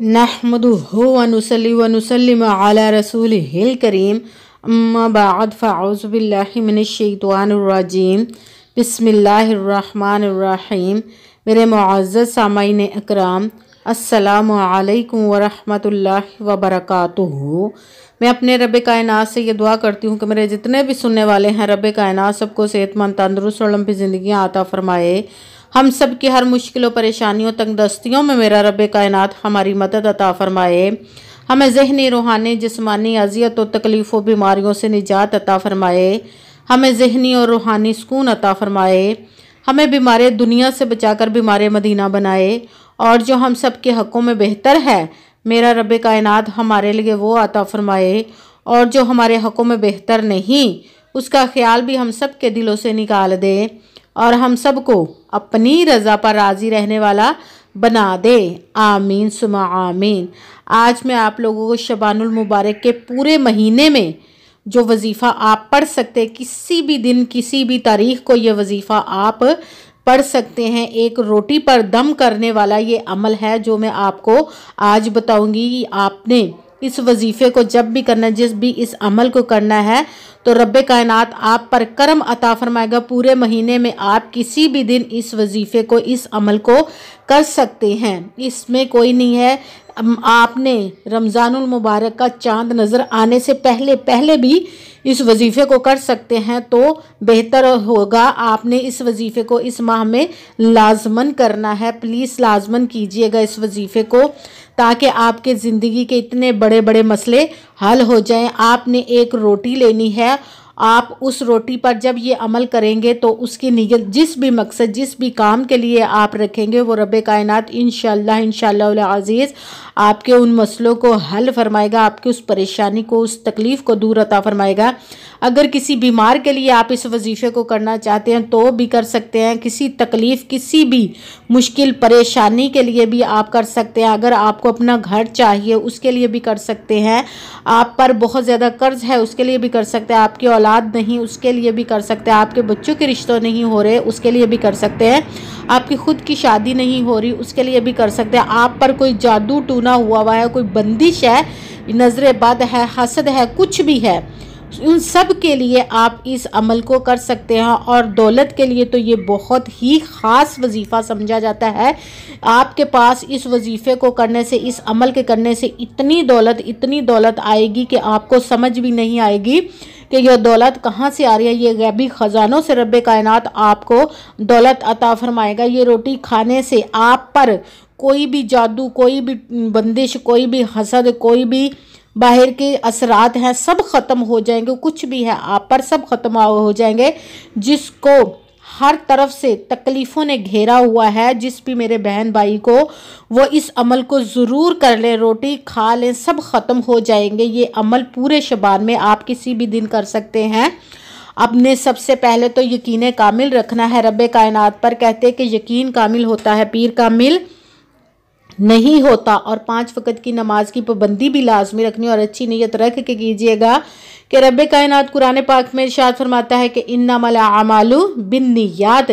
नहमदुहु व नुसल्ली व नुसल्लिमु अला रसूलिहिल करीम अम्मा बाद फ़अऊज़ु बिल्लाहि मिनश शैतानिर रजीम बिस्मिल्लाहिर्रहमानिर रहीम। मेरे मुअज़्ज़ज़ सामाईन इकराम, अस्सलामु अलैकुम व रहमतुल्लाहि व बरकातुहू। मैं अपने रब कायनात से ये दुआ करती हूँ कि मेरे जितने भी सुनने वाले हैं, रब कायनात सबको सेहतमंद तंदुरुस्त और लंबी ज़िंदगियाँ अता फ़रमाए। हम सब की हर मुश्किलों परेशानियों तंगदस्तियों में मेरा रब कायनात हमारी मदद अता फ़रमाए। हमें ज़हनी रूहानी जिस्मानी अज़ियत और तकलीफ़ों बीमारियों से निजात अता फ़रमाए। हमें ज़हनी और रूहानी सुकून अता फ़रमाए। हमें बीमारी दुनिया से बचाकर बीमारी मदीना बनाए। और जो हम सब के हक़ों में बेहतर है, मेरा रब कायनात हमारे लिए वो अता फ़रमाए। और जो हमारे हक़ों में बेहतर नहीं, उसका ख्याल भी हम सब के दिलों से निकाल दे और हम सब को अपनी रज़ा पर राज़ी रहने वाला बना दे। आमीन सुमा आमीन। आज मैं आप लोगों को शबानुल मुबारक के पूरे महीने में जो वजीफ़ा आप पढ़ सकते, किसी भी दिन किसी भी तारीख़ को ये वजीफ़ा आप पढ़ सकते हैं। एक रोटी पर दम करने वाला ये अमल है जो मैं आपको आज बताऊंगी। आपने इस वजीफ़े को जब भी करना है, जिस भी इस अमल को करना है, तो रब कायनात आप पर करम अता फरमाएगा। पूरे महीने में आप किसी भी दिन इस वजीफ़े को, इस अमल को कर सकते हैं। इसमें कोई नहीं है, आपने रमज़ानुल मुबारक का चांद नज़र आने से पहले पहले भी इस वजीफ़े को कर सकते हैं, तो बेहतर होगा। आपने इस वजीफ़े को इस माह में लाजमन करना है। प्लीज़ लाजमन कीजिएगा इस वजीफ़े को, ताकि आपके ज़िंदगी के इतने बड़े बड़े मसले हल हो जाएं। आपने एक रोटी लेनी है। आप उस रोटी पर जब ये अमल करेंगे तो उसकी नीयत, जिस भी मकसद, जिस भी काम के लिए आप रखेंगे, वो रब कायनात इंशाअल्लाह अज़ीज़ आपके उन मसलों को हल फरमाएगा, आपकी उस परेशानी को, उस तकलीफ़ को दूर अता फरमाएगा। अगर किसी बीमार के लिए आप इस वजीफ़े को करना चाहते हैं तो भी कर सकते हैं। किसी तकलीफ़, किसी भी मुश्किल परेशानी के लिए भी आप कर सकते हैं। अगर आपको अपना घर चाहिए उसके लिए भी कर सकते हैं। आप पर बहुत ज़्यादा कर्ज है उसके लिए भी कर सकते हैं। आपकी औलाद नहीं उसके लिए भी कर सकते हैं। आपके बच्चों के रिश्तों नहीं हो रहे उसके लिए भी कर सकते हैं। आपकी खुद की शादी नहीं हो रही उसके लिए भी कर सकते हैं। आप पर कोई जादू टूना हुआ है, कोई बंदिश है, नज़र बद है, हसद है, कुछ भी है, उन सब के लिए आप इस अमल को कर सकते हैं। और दौलत के लिए तो ये बहुत ही ख़ास वजीफ़ा समझा जाता है। आपके पास इस वजीफ़े को करने से, इस अमल के करने से इतनी दौलत आएगी कि आपको समझ भी नहीं आएगी कि यह दौलत कहाँ से आ रही है। ये गैबी ख़जानों से रब कायनात आपको दौलत अता फरमाएगा। ये रोटी खाने से आप पर कोई भी जादू, कोई भी बंदिश, कोई भी हसद, कोई भी बाहर के असरात हैं, सब ख़त्म हो जाएंगे। कुछ भी है आप पर सब ख़त्म हो जाएंगे। जिसको हर तरफ से तकलीफ़ों ने घेरा हुआ है, जिस भी मेरे बहन भाई को, वो इस अमल को ज़रूर कर लें, रोटी खा लें, सब ख़त्म हो जाएंगे। ये अमल पूरे शबान में आप किसी भी दिन कर सकते हैं। अपने सबसे पहले तो यकीन कामिल रखना है रब कायनात पर। कहते हैं कि यकीन कामिल होता है, पीर कामिल नहीं होता। और 5 वक़्त की नमाज की पाबंदी भी लाजमी रखनी और अच्छी नीयत रख के कीजिएगा कि रब कायनात कुरान पाक में इरशाद फरमाता है कि इन्नमल अमालु बिन्नियात,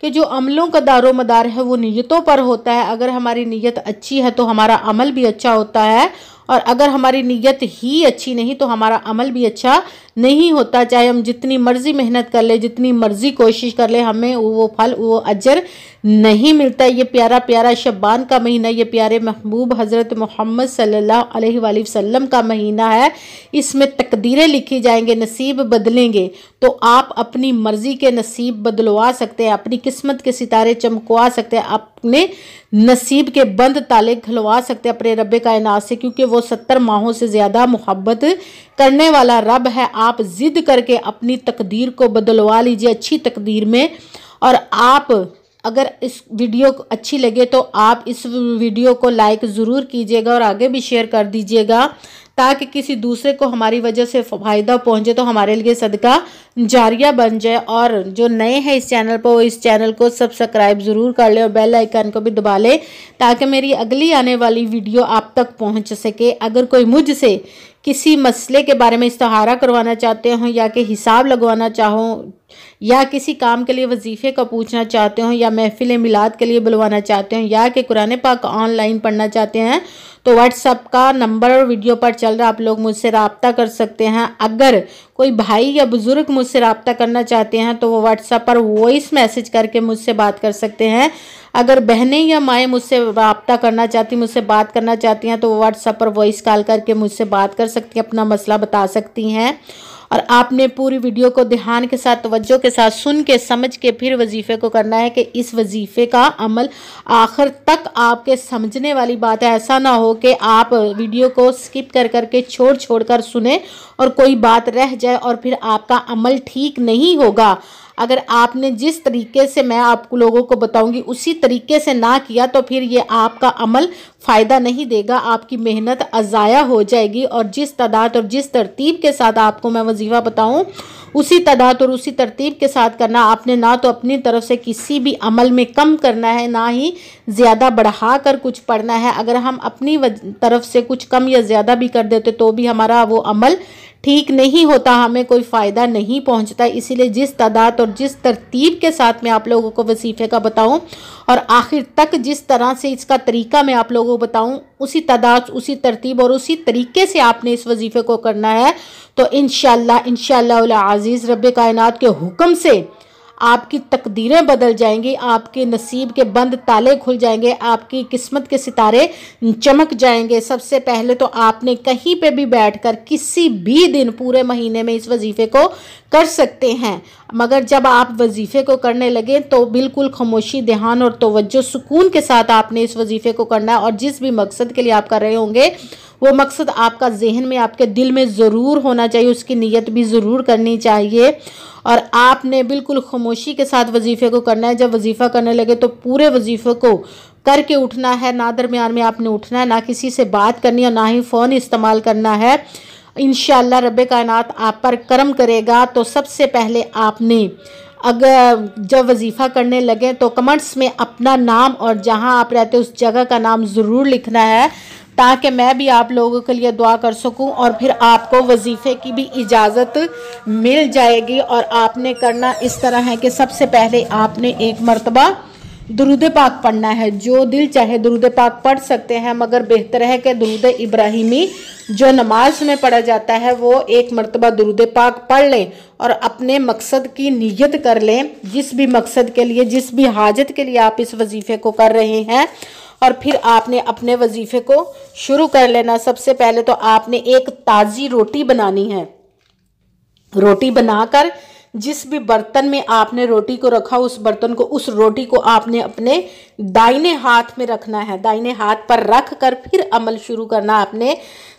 कि जो अमलों का दारो मदार है वो नीयतों पर होता है। अगर हमारी नीयत अच्छी है तो हमारा अमल भी अच्छा होता है, और अगर हमारी नीयत ही अच्छी नहीं तो हमारा अमल भी अच्छा नहीं होता। चाहे हम जितनी मर्ज़ी मेहनत कर ले, जितनी मर्ज़ी कोशिश कर ले, हमें वो फल, वो अजर नहीं मिलता। ये प्यारा प्यारा शबान का महीना, ये प्यारे महबूब हज़रत मोहम्मद सल्लल्लाहु अलैहि वसल्लम का महीना है। इसमें तकदीरें लिखी जाएंगे, नसीब बदलेंगे। तो आप अपनी मर्ज़ी के नसीब बदलवा सकते हैं, अपनी किस्मत के सितारे चमकवा सकते हैं, अपने नसीब के बंद ताले खुलवा सकते हैं अपने रब कायनात से, क्योंकि वो 70 माहों से ज़्यादा मोहब्बत करने वाला रब है। आप ज़िद करके अपनी तकदीर को बदलवा लीजिए अच्छी तकदीर में। और आप अगर इस वीडियो को अच्छी लगे तो आप इस वीडियो को लाइक ज़रूर कीजिएगा और आगे भी शेयर कर दीजिएगा, ताकि किसी दूसरे को हमारी वजह से फ़ायदा पहुंचे, तो हमारे लिए सदका जारिया बन जाए। और जो नए हैं इस चैनल पर, वो इस चैनल को सब्सक्राइब ज़रूर कर ले और बेल आइकन को भी दबा ले, ताकि मेरी अगली आने वाली वीडियो आप तक पहुंच सके। अगर कोई मुझसे किसी मसले के बारे में इस्तिहारा करवाना चाहते हो, या कि हिसाब लगवाना चाहो, या किसी काम के लिए वजीफ़े का पूछना चाहते हो, या महफिल मिलाद के लिए बुलवाना चाहते हो, या कि कुरान पाक ऑनलाइन पढ़ना चाहते हैं, तो व्हाट्सएप का नंबर वीडियो पर चल रहा, आप लोग मुझसे रब्ता कर सकते हैं। अगर कोई भाई या बुज़ुर्ग मुझसे रब्ता करना चाहते हैं तो वो व्हाट्सएप पर वॉइस मैसेज करके मुझसे बात कर सकते हैं। अगर बहनें या माएँ मुझसे रब्ता करना चाहती, मुझसे बात करना चाहती हैं, तो वो व्हाट्सएप पर वॉइस कॉल करके मुझसे बात कर सकती हैं, अपना मसला बता सकती हैं। और आपने पूरी वीडियो को ध्यान के साथ, तवज्जो के साथ सुन के समझ के फिर वजीफ़े को करना है कि इस वजीफ़े का अमल आखिर तक आपके समझने वाली बात है। ऐसा ना हो कि आप वीडियो को स्किप कर करके छोड़ कर सुने और कोई बात रह जाए और फिर आपका अमल ठीक नहीं होगा। अगर आपने जिस तरीके से मैं आप लोगों को बताऊंगी उसी तरीके से ना किया तो फिर ये आपका अमल फ़ायदा नहीं देगा, आपकी मेहनत अज़ाया हो जाएगी। और जिस तादाद और जिस तरतीब के साथ आपको मैं वजीफ़ा बताऊं उसी तादाद और उसी तरतीब के साथ करना। आपने ना तो अपनी तरफ से किसी भी अमल में कम करना है, ना ही ज़्यादा बढ़ा कर कुछ पढ़ना है। अगर हम अपनी तरफ से कुछ कम या ज़्यादा भी कर देते तो भी हमारा वो अमल ठीक नहीं होता, हमें कोई फ़ायदा नहीं पहुंचता। इसीलिए जिस तादाद और जिस तरतीब के साथ मैं आप लोगों को वजीफ़े का बताऊं और आखिर तक जिस तरह से इसका तरीका मैं आप लोगों को बताऊं, उसी तादाद, उसी तरतीब और उसी तरीके से आपने इस वजीफ़े को करना है। तो इंशाअल्लाह अज़ीज़ रब्बे कायनात के हुक्म से आपकी तकदीरें बदल जाएंगी, आपके नसीब के बंद ताले खुल जाएंगे, आपकी किस्मत के सितारे चमक जाएंगे। सबसे पहले तो आपने कहीं पे भी बैठकर किसी भी दिन पूरे महीने में इस वजीफ़े को कर सकते हैं, मगर जब आप वजीफ़े को करने लगे तो बिल्कुल खामोशी, ध्यान और तवज्जो, सुकून के साथ आपने इस वजीफ़े को करना है। और जिस भी मकसद के लिए आप कर रहे होंगे वो मकसद आपका जहन में, आपके दिल में ज़रूर होना चाहिए, उसकी नीयत भी ज़रूर करनी चाहिए। और आपने बिल्कुल खामोशी के साथ वजीफ़े को करना है। जब वजीफ़ा करने लगे तो पूरे वजीफ़े को करके उठना है, ना दरमियान में आपने उठना है, ना किसी से बात करनी है, ना ही फ़ोन इस्तेमाल करना है। इंशाअल्लाह रब्बे कायनात आप पर करम करेगा। तो सबसे पहले आपने अगर जब वजीफ़ा करने लगे तो कमेंट्स में अपना नाम और जहां आप रहते उस जगह का नाम ज़रूर लिखना है, ताकि मैं भी आप लोगों के लिए दुआ कर सकूं और फिर आपको वजीफ़े की भी इजाज़त मिल जाएगी। और आपने करना इस तरह है कि सबसे पहले आपने एक मरतबा दुरूद पाक पढ़ना है। जो दिल चाहे दुरूद पाक पढ़ सकते हैं, मगर बेहतर है कि दुरूद इब्राहिमी जो नमाज में पढ़ा जाता है वो एक मरतबा दुरूद पाक पढ़ लें और अपने मकसद की नीयत कर लें। जिस भी मकसद के लिए, जिस भी हाजत के लिए आप इस वजीफ़े को कर रहे हैं, और फिर आपने अपने वजीफ़े को शुरू कर लेना। सबसे पहले तो आपने एक ताज़ी रोटी बनानी है। रोटी बनाकर जिस भी बर्तन में आपने रोटी को रखा उस बर्तन को, उस रोटी को आपने अपने दाहिने हाथ में रखना है। दाहिने हाथ पर रख कर फिर अमल शुरू करना आपने।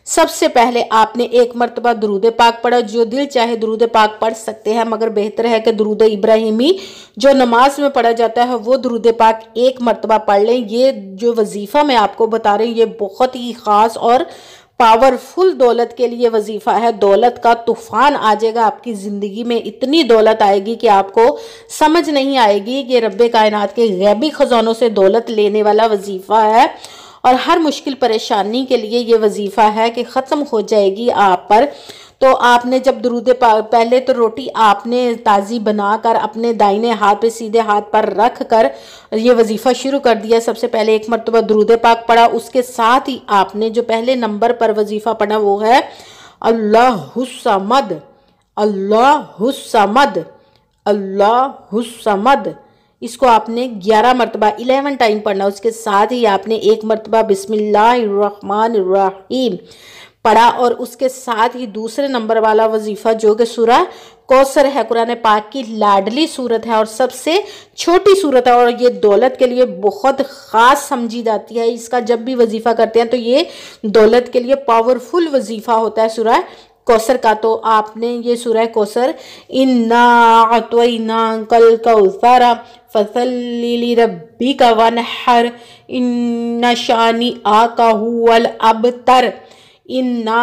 सबसे पहले आपने एक मरतबा दुरूद पाक पढ़ा। जो दिल चाहे दुरूद पाक पढ़ सकते हैं, मगर बेहतर है कि दुरूद इब्राहिमी जो नमाज में पढ़ा जाता है वो दुरूद पाक एक मरतबा पढ़ लें। ये जो वजीफ़ा मैं आपको बता रही हूँ ये बहुत ही ख़ास और पावरफुल दौलत के लिए वजीफ़ा है। दौलत का तूफान आ जाएगा आपकी ज़िंदगी में, इतनी दौलत आएगी कि आपको समझ नहीं आएगी। ये रब्बे कायनात के गैबी ख़जानों से दौलत लेने वाला वजीफ़ा है और हर मुश्किल परेशानी के लिए ये वजीफ़ा है कि ख़त्म हो जाएगी आप पर। तो आपने जब दुरूद पहले तो रोटी आपने ताज़ी बनाकर अपने दाहिने हाथ पे सीधे हाथ पर रख कर ये वजीफ़ा शुरू कर दिया। सबसे पहले एक मरतबा दुरूद पाक पढ़ा, उसके साथ ही आपने जो पहले नंबर पर वजीफ़ा पढ़ा वो है अल्लाहुस्समद, अल्लाहुस्समद, अल्लाहुस्समद। इसको आपने 11 मरतबा 11 टाइम पढ़ना। उसके साथ ही आपने एक मरतबा बिस्मिल्लाहिर्रहमानिर्रहीम पढ़ा और उसके साथ ही दूसरे नंबर वाला वजीफ़ा जो कि सूरह कौसर है, कुरान पाक की लाडली सूरत है और सबसे छोटी सूरत है और ये दौलत के लिए बहुत ख़ास समझी जाती है। इसका जब भी वजीफ़ा करते हैं तो ये दौलत के लिए पावरफुल वजीफ़ा होता है सूरह कौसर का। तो आपने ये सूरह कौसर, इन्ना अतैना कल कौसर फसल्लि लिरब्बिका वनहर इन्ना शानिअका हुवल अबतर, इन्ना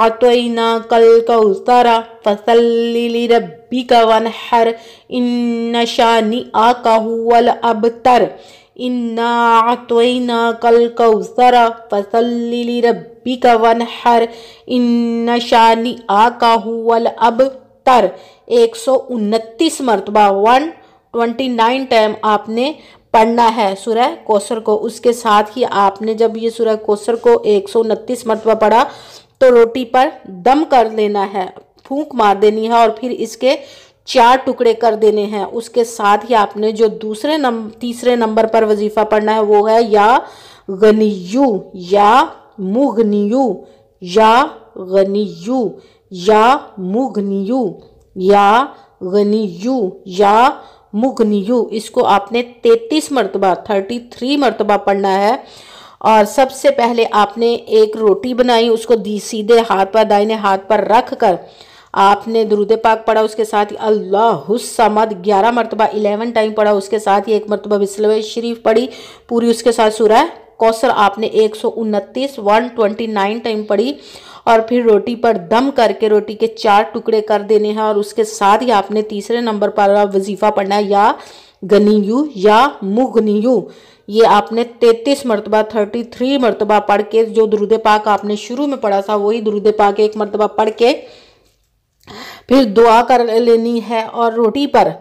अतैना कल कौसर फसल्लि लिरब्बिका वनहर इन्ना शानिअका हुवल अबतर, इन्ना अतैना कल कौसर फसल्लि लिरब्बिका वनहर इन्ना शानिअका हुवल अबतर। 169 129 मरतबा 129 टाइम आपने पढ़ना है सूरह कौसर को। उसके साथ ही आपने जब ये सूरह कौसर को 129 मरतबा पढ़ा तो रोटी पर दम कर लेना है, फूंक मार देनी है और फिर इसके 4 टुकड़े कर देने हैं। उसके साथ ही आपने जो तीसरे नंबर पर वजीफा पढ़ना है वो है या गनियू या मुगनियू, या गनियू या मुगनियू, या गनियू या मुगनियू। इसको आपने 33 मरतबा 33 मरतबा पढ़ना है। और सबसे पहले आपने एक रोटी बनाई, उसको सीधे हाथ पर दाहिने हाथ पर रख कर आपने दुरूद पाक पढ़ा। उसके साथ ही अल्लाहुस समद 11 मरतबा 11 टाइम पढ़ा। उसके साथ ही 1 मरतबा बिस्मिल्लाह शरीफ पढ़ी पूरी। उसके साथ सूरह कौसर आपने 129 टाइम पढ़ी और फिर रोटी पर दम करके रोटी के 4 टुकड़े कर देने हैं। और उसके साथ ही आपने तीसरे नंबर पर वजीफा पढ़ना है या गनियू या मुगनियू। ये आपने 33 मरतबा 33 मरतबा पढ़ के, जो दुरूद पाक आपने शुरू में पढ़ा था वही दुरूद पाक 1 मरतबा पढ़ के फिर दुआ कर लेनी है और रोटी पर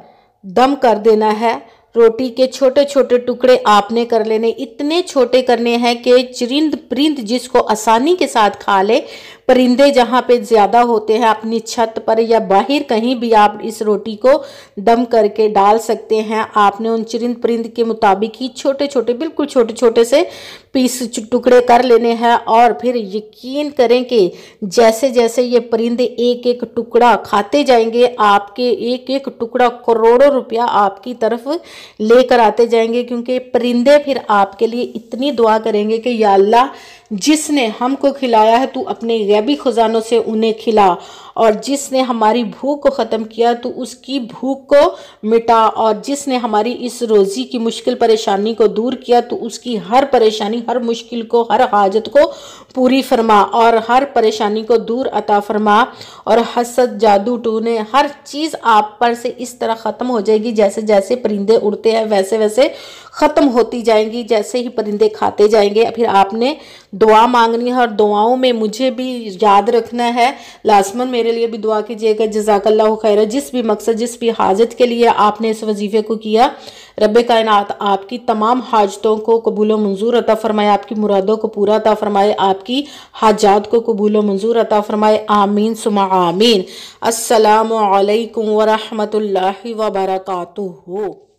दम कर देना है। रोटी के छोटे छोटे टुकड़े आपने कर लेने, इतने छोटे करने हैं कि चरिंद परिंद जिसको आसानी के साथ खा ले। परिंदे जहाँ पे ज़्यादा होते हैं अपनी छत पर या बाहर कहीं भी आप इस रोटी को दम करके डाल सकते हैं। आपने उन चरिंद परिंद के मुताबिक ही छोटे छोटे, बिल्कुल छोटे छोटे से पीस टुकड़े कर लेने हैं। और फिर यकीन करें कि जैसे जैसे ये परिंदे एक एक टुकड़ा खाते जाएंगे, आपके एक एक टुकड़ा करोड़ों रुपया आपकी तरफ लेकर आते जाएंगे। क्योंकि परिंदे फिर आपके लिए इतनी दुआ करेंगे कि या अल्लाह, जिसने हमको खिलाया है तू अपने गैबी खजानों से उन्हें खिला, और जिसने हमारी भूख को ख़त्म किया तो उसकी भूख को मिटा, और जिसने हमारी इस रोज़ी की मुश्किल परेशानी को दूर किया तो उसकी हर परेशानी, हर मुश्किल को, हर हाजत को पूरी फरमा और हर परेशानी को दूर अता फरमा। और हसद, जादू टूने, हर चीज़ आप पर से इस तरह ख़त्म हो जाएगी। जैसे जैसे परिंदे उड़ते हैं वैसे वैसे ख़त्म होती जाएंगी, जैसे ही परिंदे खाते जाएंगे। फिर आपने दुआ मांगनी है और दुआओं में मुझे भी याद रखना है, लाजमन मेरे लिए भी दुआ कीजिएगा। जज़ाकल्लाहु खैर। जिस भी मकसद, जिस भी हाजत के लिए आपने इस वजीफे को किया, रब्बे कायनात आपकी तमाम हाजतों को कबूल मंजूर अता फरमाए, आपकी मुरादों को पूरा अता फरमाए, आपकी हाजात को कबूल मंजूर अता फरमाए। आमीन सुमा आमीन। अस्सलामु अलैकुम व रहमतुल्लाहि व बरकातुहू।